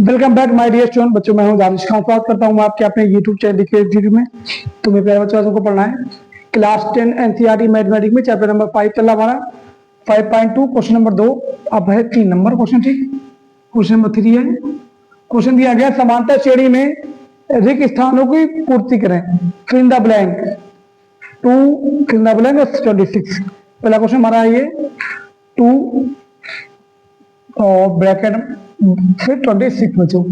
Welcome back my dear student. बच्चों, मैं हूं दानिश खान। स्वागत करता हूं आपके अपने यूट्यूब चैनल के में। तो मेरे प्यारे बच्चों, को पढ़ना है क्लास 10 एनसीईआरटी मैथमेटिक्स में चैप्टर नंबर 5 चल रहा हमारा 5.2 क्वेश्चन नंबर 2। अब है 3 नंबर क्वेश्चन। ठीक, क्वेश्चन नंबर 3 है। क्वेश्चन दिया गया समांतर श्रेणी में रिक्त स्थानों की पूर्ति करें। Fill in the blank 2 fill in the blank 26। पहला क्वेश्चन हमारा है ये 2 और ब्रैकेट फिर 26 बच्चों।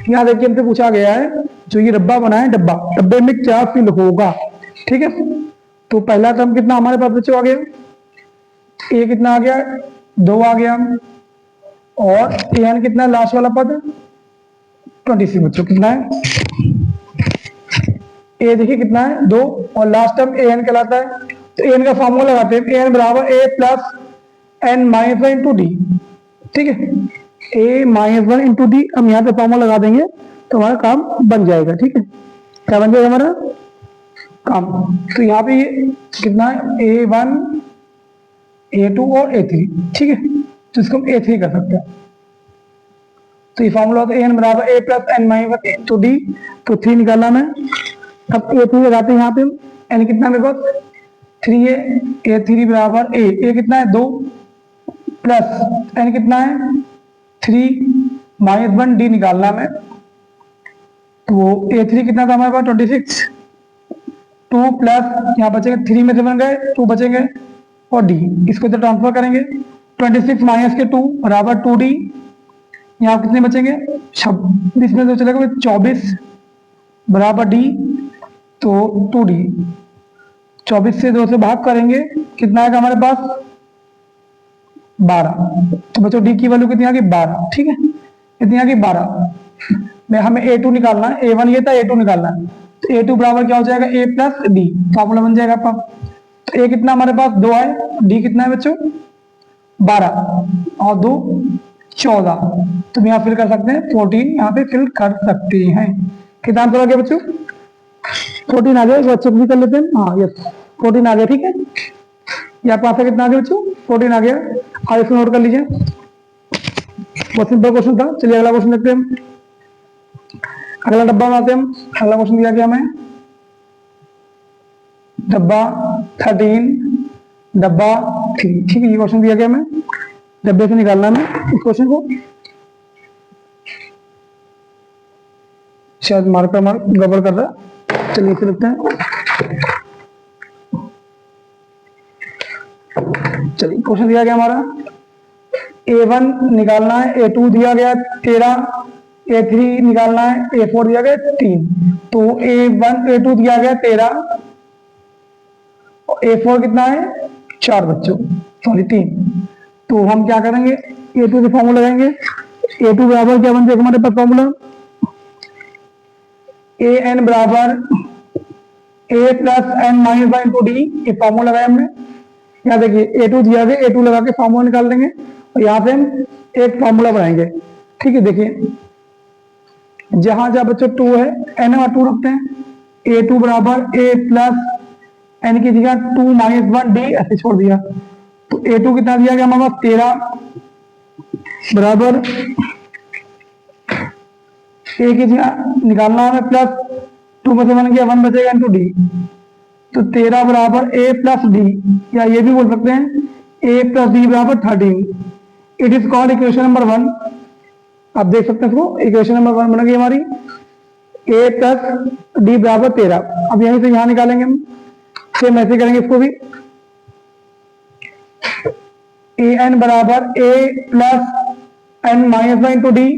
यहाँ देखिए हमसे पूछा गया है जो ये डब्बा बना है, डब्बे में क्या फिल होगा। ठीक है, तो पहला टर्म कितना हमारे पास बच्चों आ गया, ए कितना आ गया, 2 आ गया, और एन कितना लास्ट वाला पद 26 बच्चों कितना है, ए देखिए कितना है 2 और लास्ट टर्म ए एन कहलाता है। तो एन का फॉर्मूला लगाते हैं, एन बराबर A plus N minus one into D. ठीक है, A minus one into D. हम यहाँ पे फॉर्मूला लगा देंगे तो हमारा काम बन जाएगा। ठीक है, क्या बन जाएगा हमारा काम। तो यहाँ पे कितना है, A1 A2 और A3। ठीक है, तो इसको हम A3 कर सकते हैं। तो ये फॉर्मूला होता है एन बराबर A plus N minus one into D. तो 3 निकाला मैं। अब A3 लगाते हैं यहाँ पे। एन कितना मेरे पास 3 है, A3 बराबर ए कितना है 2 प्लस एन कितना है 3 माइनस 1 डी निकालना है। तो A3 कितना था हमारे पास 26, 2 प्लस यहाँ बचेंगे 3 में से बन गए 2 बचेंगे और डी, इसको इधर ट्रांसफर करेंगे। 26 माइनस के 2 बराबर 2D। यहाँ कितने बचेंगे 26 में तो चलेगा 24 बराबर डी, तो 2D। 24 से 2 से भाग करेंगे कितना आएगा हमारे पास 12। तो बच्चों डी की वैल्यू कितनी आ गई 12। ठीक है, कितनी आ गई 12 में हमें A2 निकालना है। A1 ये था, A2 निकालना है। तो A2 बराबर क्या हो जाएगा A प्लस डी, फॉर्मूला बन जाएगा आपका। तो A कितना हमारे पास 2 है, डी कितना है बच्चों 12 और 2 14। तो हम यहाँ फिल कर सकते हैं 14, यहाँ पे फिल कर सकते हैं। कितना आंसर आ गया बच्चों 14 आ गया। बच्चों भी कर लेते हैं। हाँ यस 14 आ गया। ठीक है, यहाँ पे आंसर कितना आ गया बच्चों 14 आ गया। और इसको नोट कर लीजिए, बहुत सिंपल क्वेश्चन था। चलिए अगला क्वेश्चन देखते हैं। अगला डब्बा बनाते हैं हम। अगला क्वेश्चन दिया गया हमें डब्बा 13 डब्बा 3। ठीक है, ये क्वेश्चन दिया गया हमें, डब्बे से निकालना है इस क्वेश्चन को। शायद मार्कर गड़बड़ कर रहा है। चलिए इसे लिखते हैं। चलिए क्वेश्चन दिया गया हमारा A1 निकालना है, A2 दिया गया 13, A3 निकालना है, A4 दिया गया 3। तो A1 A2 दिया गया 13 और A4 कितना है 4 बच्चों, सॉरी 3। तो हम क्या करेंगे A2 से फॉर्मूला लगाएंगे। A2 बराबर क्या बन जाएगा हमारे पास फॉर्मूला, AN बराबर A plus N minus one into D. ये फॉर्मूला लगाया हमने। यहाँ देखिए A2 दिया गया, A2 लगा के फॉर्मूला निकाल देंगे और यहाँ पे हम एक फॉर्मूला बनाएंगे। ठीक है, देखिए जहां जहां बच्चों 2 है एन और 2 रखते हैं। A2 बराबर A प्लस एन की जगह 2 माइनस 1 डी ऐसे छोड़ दिया। तो A2 कितना दिया गया हमारे पास 13 बराबर A की जगह निकालना हमें प्लस 2 में से बन गया 1 बचेगा इंटू डी। तो 13 बराबर A प्लस डी, या ये भी बोल सकते हैं A प्लस डी बराबर 13। It is called equation number 1। आप देख सकते हैं इसको, इक्वेशन नंबर 1 बन गई हमारी A प्लस डी बराबर 13। अब यहीं से यहां निकालेंगे हम, सेम ऐसे करेंगे इसको भी। AN बराबर A plus N minus one into D.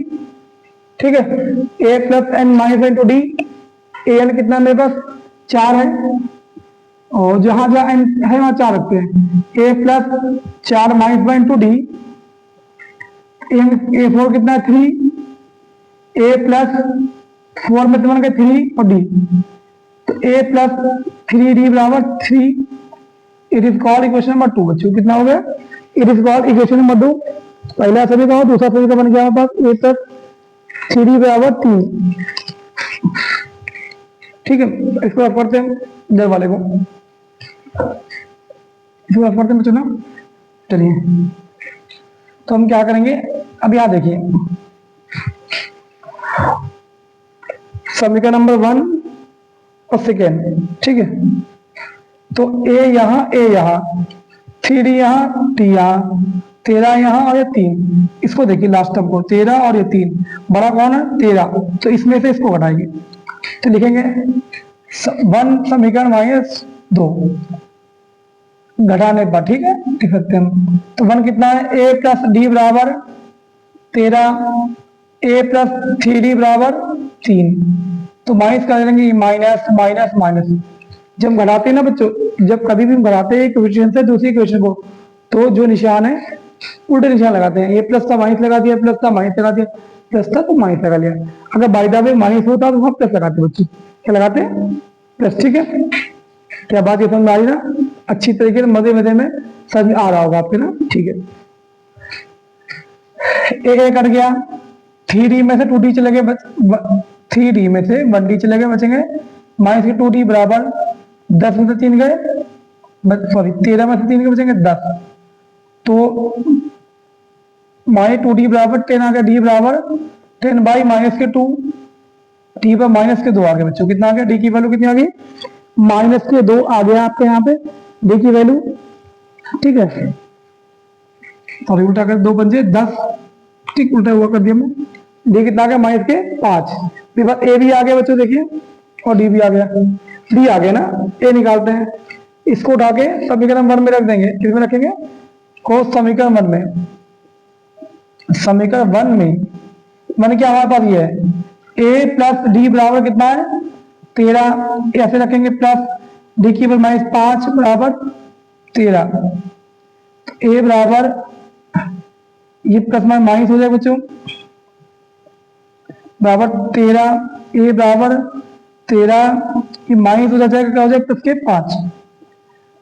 ठीक है, A plus N minus one into D. AN कितना मेरे पास 4 है और जहां जहां एन है वहां 4 रखते हैं। A plus 4 minus one into D. A4 कितना है 3, A प्लस 4 में से बन गए 3 और डी। तो A प्लस 3D बराबर 3। It is called equation number 2 बच्चों। कितना हो गया, it is called equation number 2। पहला सभी का हो, दूसरा सभी का बन गया हमारे पास A प्लस 3D बराबर 3। ठीक है, इसको आप करते हैं इधर वाले को, इसको आप करते हैं बच्चों ना। चलिए तो हम क्या करेंगे, अब यहाँ देखिए समीकरण नंबर 1 और सेकेंड, ठीक है। तो ए यहाँ, ए यहाँ, 3D यहाँ, टी यहाँ, 13 यहाँ और ये 3, इसको देखिए लास्ट टर्म को, 13 और ये 3, बड़ा कौन है 13, तो इसमें से इसको घटाएंगे तो लिखेंगे 1 समीकरण -2 घटाने पर, ठीक है, लिख सकते हैं हम। तो 1 कितना है, ए प्लस डी बराबर 13, ए प्लस 3D बराबर 3, तो माइनस कर देंगे, माइनस माइनस माइनस। जब हम घटाते हैं ना बच्चों, जब कभी भी हम घटाते हैं इक्वेशन से दूसरी इक्वेशन को, तो जो निशान है उल्टे निशान लगाते हैं, ये प्लस का माइनस लगा दिया, प्लस का माइनस लगा दिया, प्लस था तो माइनस लगा लिया। अगर बाय द वे माइनस होता तो हम प्लस लगाते बच्चों, क्या लगाते हैं, प्लस, ठीक है। क्या बात ये समझ में आ रही ना, अच्छी तरीके से मजे मजे में समझ में आ रहा होगा आपके ना, ठीक है। ए कट गया, 3D में से 2D चले गए, 3D में से 1D चले गए, बचेंगे माइनस के 2D बराबर 10 में से 3 गए, सॉरी 13 में से 3 के बचेंगे 10, तो माइनस 2D बराबर 10 आ गया, डी बराबर 10 बाई माइनस के 2, डी पर माइनस के 2 आ गए बच्चों, कितना आ गया, डी की वैल्यू कितनी आ गई, माइनस के 2 आ गया आपके यहाँ पे डी की वैल्यू, ठीक है। सॉरी उल्टा कर, 2 पंजे 10, ठीक, उल्टा हुआ कर दिया मैं, डी कितना आ गया माइनस के 5, फिर बाद ए भी आ गया बच्चों देखिए, और डी भी आ गया, डी आ गया ना, ए निकालते हैं, इसको उठा के समीकरण 1 में रख देंगे, किसमें रखेंगे, को समीकरण 1 में, समीकरण 1 में मान क्या हमारे पास ये है, ए प्लस डी बराबर कितना है 13, ऐसे रखेंगे, प्लस डी की वैल्यू माइनस 5 बराबर 13, ए बराबर ये प्लस माइनस हो जाएगा बच्चों, बराबर 13, ए बराबर 13, ये माइनस हो जाएगा, क्या हो जाएगा प्लस के 5,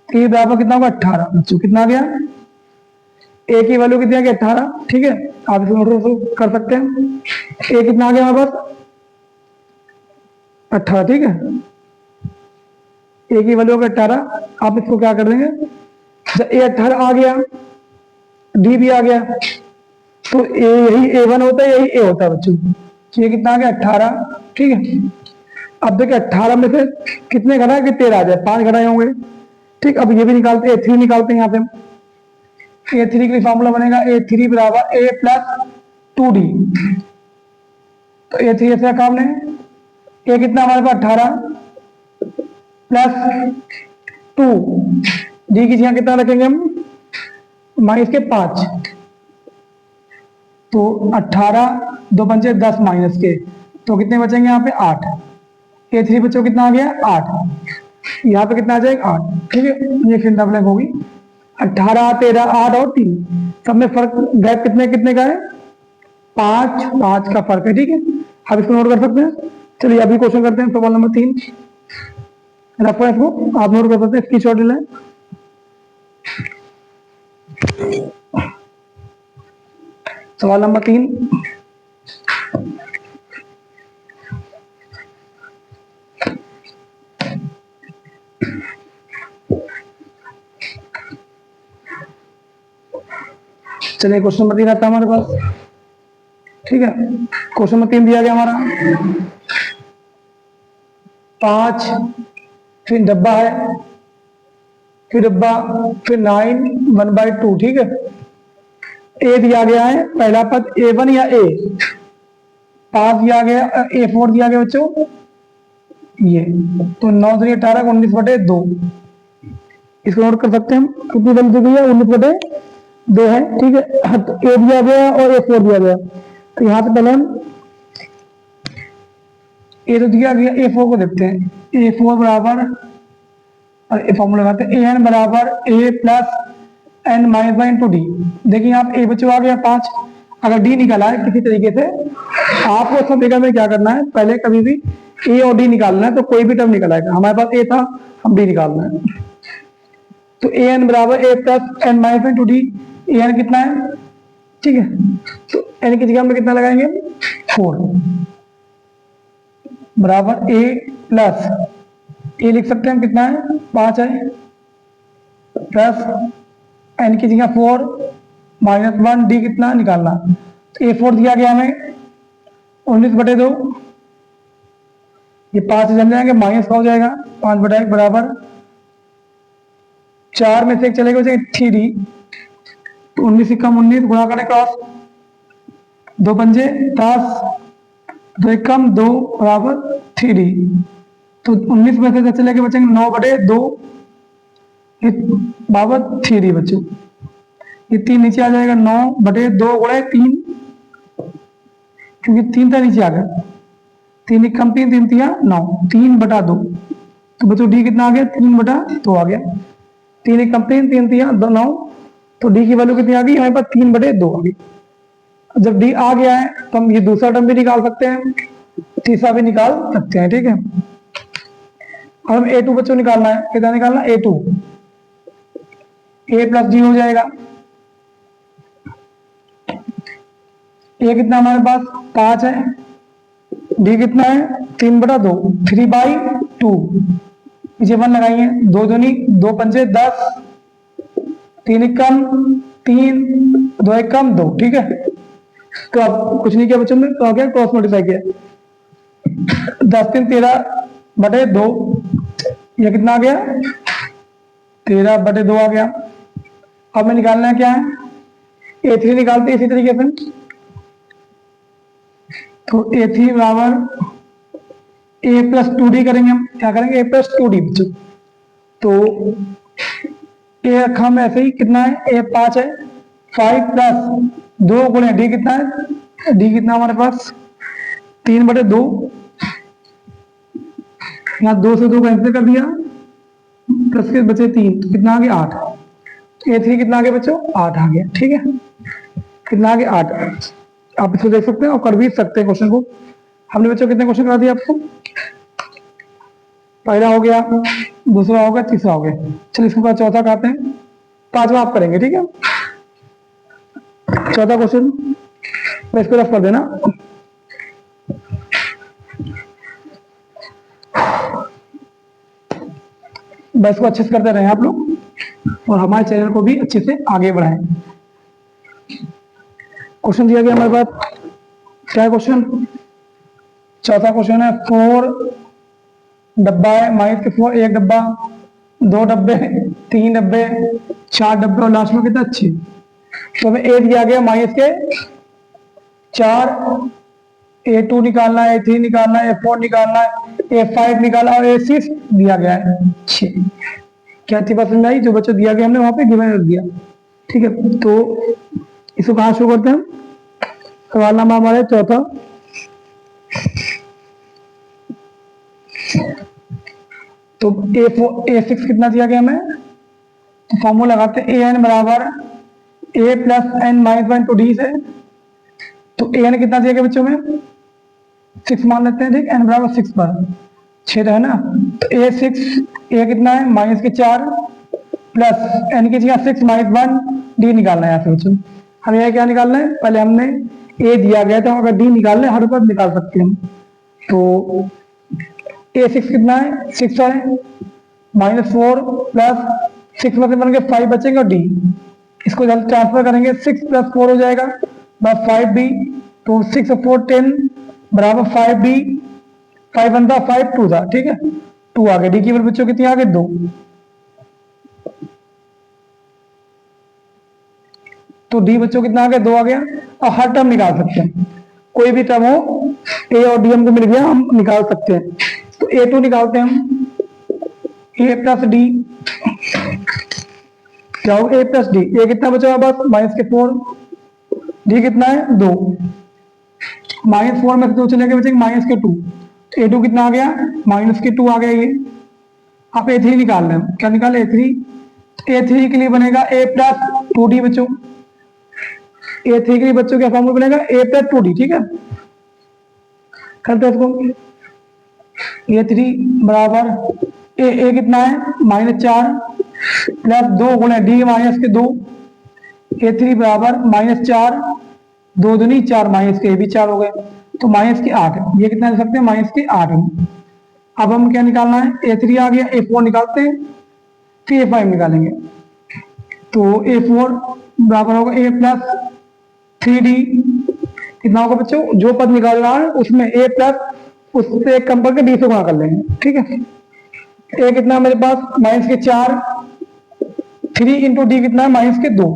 ए बराबर कितना होगा 18 बच्चों, कितना आ गया, ए की वैल्यू कितनी आ गई 18, ठीक है, आप इसको नोट कर सकते हैं, ए कितना आ गया हमारे पास 18, ठीक है, ए की वैल्यू होगा 18, आप इसको क्या कर देंगे, जब ए 18 आ गया, डी भी आ गया, तो ए यही A1 होता है, यही ए होता है बच्चों, ये कितना आ गया 18, ठीक है। अब देखिए 18 में से कितने घटाए कि 13 आ जाए, 5 घटाए होंगे, ठीक। अब ये भी निकालते हैं, A3 निकालते हैं यहाँ पे, A3 के लिए फॉर्मूला बनेगा A3 बराबर A प्लस 2D, तो A3 ऐसे रखा हमने, A कितना हमारे पास 18 प्लस 2, डी की जगह कितना रखेंगे हम माइनस के 5, तो 18 2 पंचे 10 माइनस के, तो कितने बचेंगे यहाँ पे 8, A3 बच्चों कितना आ गया 8, यहाँ पे कितना आ जाएगा 8, ठीक है, ये फिर डबलिंग होगी, 18 13 8 और 3, सब में फर्क गैप कितने कितने का है 5 5 का फर्क है, ठीक है। आप इसको नोट कर सकते हैं। चलिए अभी क्वेश्चन करते हैं, सवाल नंबर 3, रेफरेंस को आप नोट कर सकते हैं, स्क्रीनशॉट ले लें। सवाल नंबर 3, चलिए क्वेश्चन नंबर 3 आता है हमारे पास, ठीक है। क्वेश्चन नंबर 3 दिया गया हमारा 5, फिर डब्बा है, फिर डब्बा, फिर 9 1/2, ठीक है। ए दिया गया है पहला पद A1 या A, 5 दिया गया, A4 दिया गया बच्चों ये, तो 9 3 18 19/2, इसको नोट कर सकते हैं हम, कितनी वैल्यू दी गई है 19/2 है, ठीक है। तो A दिया गया और A4 दिया गया, तो यहाँ से पहले हम A तो दिया गया, A4 को देखते हैं, A4 बराबर, और ए फॉर्मूला लगाते हैं, AN बराबर A plus n minus by into D. देखिए यहाँ पे A बच्चों आ गया 5, अगर D निकाला है किसी तरीके से, आपको सब जगह में क्या करना है, पहले कभी भी A और D निकालना है, तो कोई भी टर्म निकल आएगा, हमारे पास A था, हम D निकालना है, तो AN बराबर A plus n minus into D, AN कितना है, ठीक है, तो n की जगह में कितना लगाएंगे 4 बराबर A प्लस A लिख सकते हैं हम, कितना है 5 है, प्लस n की जगह 4 माइनस 1, डी कितना निकालना, तो A4 दिया गया हमें 19/2, ये 5 से जम जाएंगे, माइनस का हो जाएगा 5/1 बराबर 4 में से 1 चलेगा, बचेगा 3d। तो 19 से कम 19 गुणा करें क्रॉस, 2 पंजे 10, 2 एक कम 2 बराबर 3d। तो 19 में से 10 चलेंगे, बचेंगे 9/2 बराबर 3d बच्चों। ये 3 नीचे आ जाएगा, 9/2 गुणे 3, क्योंकि 3 था नीचे आ गया, 3 एक कम 3, 3 तिया 9, 3/2। तो बच्चों डी कितना आ गया, 3/2 आ गया। 3 एक कम 3, 3 तिया 9, तो डी की वैल्यू कितनी आ गई हमारे पास, 3/2 आ गई। जब डी आ गया है तो हम ये दूसरा टर्म भी निकाल सकते हैं, तीसरा भी निकाल सकते हैं, ठीक है। अब हम a2 बच्चों निकालना है, कितना निकालना, a2, a प्लस डी हो जाएगा। ये कितना हमारे पास 5 है, डी कितना है 3/2, 3/2, पीछे 1 लगाइए, 2 दूनी 2 पंजे 10, 3 एक कम 3, 2 एक कम 2, ठीक है। तो अब कुछ नहीं किया बच्चों में, तो आ गया क्रॉस मल्टीप्लाई किया, 10 3 13/2, ये कितना आ गया 13/2 आ गया। अब मैं निकालना है क्या है, a3 निकालते इसी तरीके से। तो a3 बराबर a प्लस 2d करेंगे, हम क्या करेंगे, a प्लस 2d बच्चों। तो a रखा हम ऐसे ही, कितना है a 5 है, 5 प्लस 2 गुणे d कितना है, d कितना हमारे पास 3/2, यहाँ 2 से 2 कैंसिल कर दिया, प्लस के बचे 3, तो कितना आ गया 8। a3 कितना आ गया बच्चों, 8 आ गया, ठीक है। कितना आ गया 8। आप इसको देख सकते हैं और कर भी सकते हैं क्वेश्चन को। हमने बच्चों कितने क्वेश्चन करा दिए आपको, पहला हो गया, दूसरा हो गया, तीसरा हो गया। चलिए इसके बाद चौथा करते हैं, 5वां आप करेंगे, ठीक है। चौथा क्वेश्चन मैं इसको रफ कर देना, बस को अच्छे से करते रहे आप लोग और हमारे चैनल को भी अच्छे से आगे बढ़ाएं। क्वेश्चन दिया गया हमारे पास, क्या क्वेश्चन, चौथा क्वेश्चन है 4 डब्बा है, माइनस के 4, 1 डब्बा, 2 डब्बे, 3 डब्बे, 4 डब्बे और लास्ट में कितना 6। तो हमें a दिया गया माइनस के 4, a2 निकालना है, a3 निकालना है, a4 निकालना है, a5 निकालना और a6 दिया गया है 6। क्या थी बात समझ आई, जो बच्चों दिया गया हमने वहां पे गिवन रख दिया, ठीक है। तो इसको कहाँ शुरू करते हैं हम, सवाल नंबर हमारे चौथा। तो a6 कितना दिया गया हमें, तो फॉर्मूला लगाते हैं an बराबर a plus n minus 1 to D से। तो an कितना दिया गया बच्चों में 6 मान लेते हैं, ठीक, n बराबर 6 पर 6 है ना। तो a6 a कितना है माइनस के 4 प्लस n की जगह 6 माइनस 1 d निकालना है यहाँ से बच्चों। हमें यहाँ क्या निकालना है, पहले हमने a दिया गया था, अगर d निकालना है हर बार निकाल सकते हैं हम। तो a6 कितना है 6 है, -4 प्लस 6 में से बन के 5 बचेंगे और d, इसको जल्द ट्रांसफर करेंगे, 6 प्लस 4 हो जाएगा बस 5b। तो 6 और 4 10 बराबर 5b, 5 1 था 5 2 था, ठीक है, 2 आ गया। डी की वैल्यू बच्चों कितनी आ गई 2। तो डी बच्चों कितना आ गया 2 आ गया। और हर टर्म निकाल सकते हैं, कोई भी टर्म हो, ए और डी हमको मिल गया, हम निकाल सकते हैं। तो a2 निकालते हैं हम, a प्लस डी क्या होगा, a प्लस डी, ये कितना बचा बस माइनस के 4, डी कितना है 2, -4 में से 2 चले गए बचेंगे माइनस के 2, a2 कितना आ गया माइनस के 2 आ गया। ये आप a3 निकाल लें, क्या निकाले a3 के लिए बनेगा a प्लस 2d बच्चों, a3 के लिए बच्चों क्या फॉर्मूला बनेगा a प्लस 2d, ठीक है। करते हैं इसको, a3 बराबर a कितना है -4 प्लस 2 गुणे d माइनस के 2, a3 बराबर -4, 2 दूनी 4 माइनस के, भी 4 हो गए, तो -8, ये कितना लिख सकते हैं -8। अब हम क्या निकालना है, a3 आ गया, a4 निकालते हैं, फिर a5 निकालेंगे। तो a4 बराबर होगा a प्लस 3d, कितना होगा बच्चों, जो पद निकाल रहा है उसमें a प्लस उससे कम करके डी से गुणा कर लेंगे, ठीक है। ए कितना है मेरे पास, माइनस के 4, 3 इंटू डी कितना है, माइनस के 2,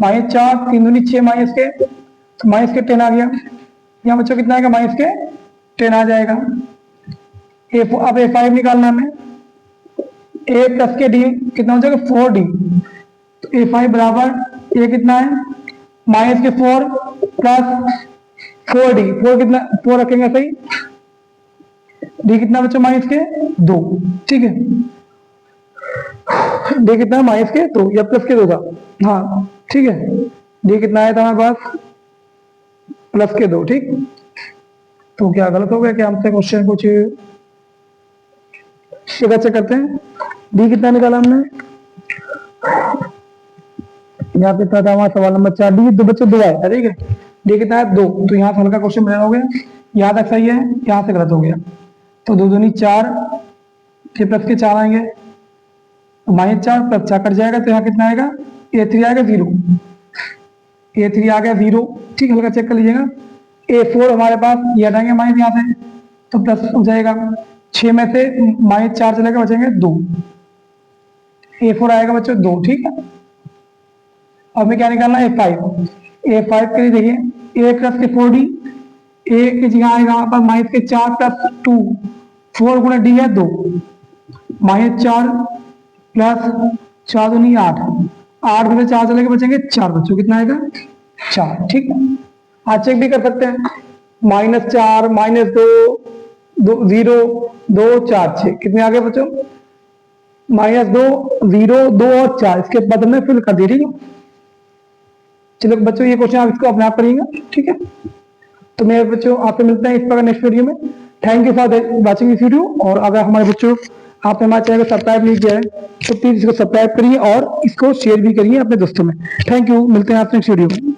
माइनस 4, 3 दूनी 6, माइनस के, तो माइनस के 10 आ गया। यहाँ बच्चों कितना आएगा, माइनस के 10 आ जाएगा। अब A5 निकालना हमें, ए प्लस के डी कितना हो जाएगा, 4D। तो A5 बराबर ए कितना है, माइनस के 4 प्लस 4D, 4 कितना, 4 रखेंगे सही, डी कितना बच्चों, माइनस के 2, ठीक है। डी कितना है, माइनस के 2 या प्लस के 2 था, हाँ ठीक है। डी कितना आया था हमारे पास, प्लस के 2, ठीक। तो क्या गलत हो गया, क्या हमसे क्वेश्चन कुछ चेक करते हैं। डी कितना निकाला हमने, यहाँ पे था हमारा सवाल नंबर 4, डी दो बच्चों 2 आया, ठीक है। डी कितना है 2, तो यहाँ से हल्का क्वेश्चन मेरा हो गया, यहाँ तक सही है, यहाँ से गलत हो गया। तो 2 दूनी 4, फिर प्लस के 4 आएंगे, माइनस 4 प्लस 4 कट जाएगा, तो यहाँ कितना आएगा, A3 आएगा 0, A3 आ गया 0, ठीक, हल्का चेक कर लीजिएगा। A4 हमारे पास ये हटाएंगे माइनस यहाँ से, तो प्लस हो जाएगा, 6 में से माइनस 4 चलेगा, बचेंगे 2, A4 आएगा बच्चों 2, ठीक है। अब हमें क्या निकालना है, A5 के लिए देखिए, A प्लस के 4D, ए की जगह आएगा यहाँ पर माइनस के 4 प्लस 2, 4 गुना डी है 2, माइनस 4 प्लस 4 दूनी 8, 8 में से 4 चलेगा, बचेंगे 4 बच्चों, कितना आएगा 4, ठीक है। आज चेक भी कर सकते हैं, माइनस 4, माइनस 2, 0, 2, 4, 6, कितने आ गए बच्चों, माइनस 2, 0, 2 और 4, इसके बाद में फिल कर दिए, ठीक है। चलो बच्चों ये क्वेश्चन आप इसको अपने आप करिएगा, ठीक है। तो मेरे बच्चों आपसे मिलते हैं इस प्रकार नेक्स्ट वीडियो में। Thank you for watching this video. और अगर हमारे बच्चों आपने हमारे चैनल को सब्सक्राइब नहीं किया है तो प्लीज इसको सब्सक्राइब करिए और इसको शेयर भी करिए अपने दोस्तों में। थैंक यू, मिलते हैं आपसे नेक्स्ट वीडियो में।